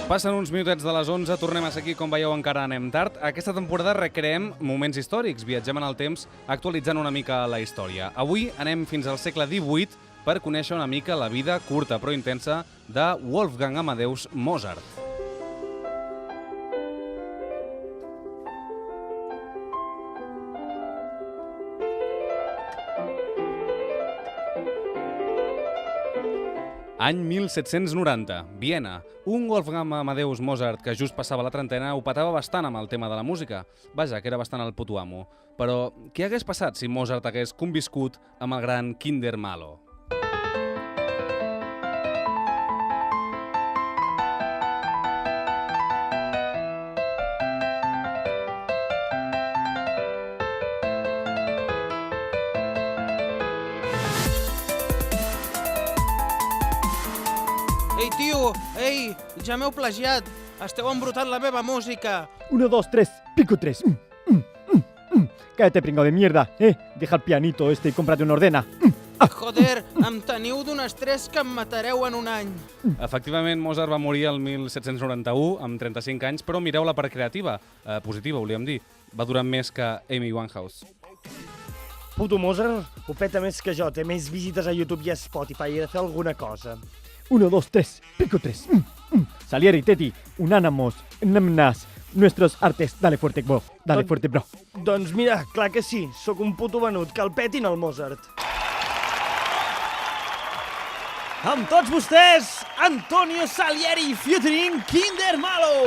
Passen uns minutets de les 11, tornem a ser aquí, com veieu encara anem tard. Aquesta temporada recreem moments històrics, viatgem en el temps actualitzant una mica la història. Avui anem fins al segle XVIII per conèixer una mica la vida curta però intensa de Wolfgang Amadeus Mozart. Any 1790, Viena. Un Wolfgang Amadeus Mozart que just passava la trentena ho petava bastant amb el tema de la música. Vaja, que era bastant el puto amo. Però què hagués passat si Mozart hagués conviscut amb el gran Kinder Malo? Ei, tio! Ei! Ja m'heu plagiat! Esteu embrutant la meva música! 1, 2, 3, pico 3. Cállate, pringao de mierda, Deja el pianito y cómprate una ordena. Joder, em teniu d'un estrès que em matareu en un any. Efectivament, Mozart va morir el 1791, amb 35 anys, però mireu-la per creativa, positiva, volíem dir. Va durar més que Amy Winehouse. Puto Mozart ho peta més que jo, té més visites a YouTube i a Spotify, he de fer alguna cosa. 1, 2, 3, pico 3. Salieri, Teti, unánamos, namnas, nuestros artes. Dale fuerte, bro. Dale fuerte, bro. Doncs mira, clar que sí, sóc un puto venut, que el petin el Mozart. Amb tots vostès, Antonio Salieri featuring Kinder Malo!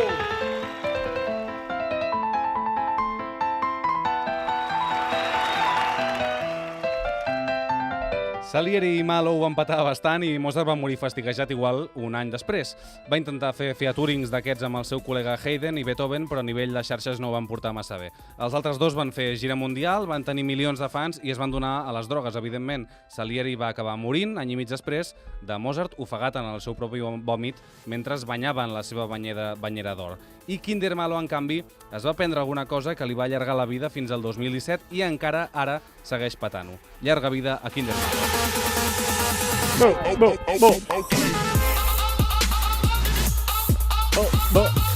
Salieri i Malo ho van patar bastant i Mozart va morir fastiguejat igual un any després. Va intentar fer featurings d'aquests amb el seu col·lega Haydn i Beethoven, però a nivell de xarxes no ho van portar massa bé. Els altres dos van fer gira mundial, van tenir milions de fans i es van donar a les drogues, evidentment. Salieri va acabar morint, any i mig després, de Mozart ofegat en el seu propi vòmit mentre es banyava en la seva banyera d'or. I Kinder Malo, en canvi, es va prendre alguna cosa que li va allargar la vida fins al 2017 i encara ara segueix patant-ho. Llarga vida a Kinder Malo. Bo.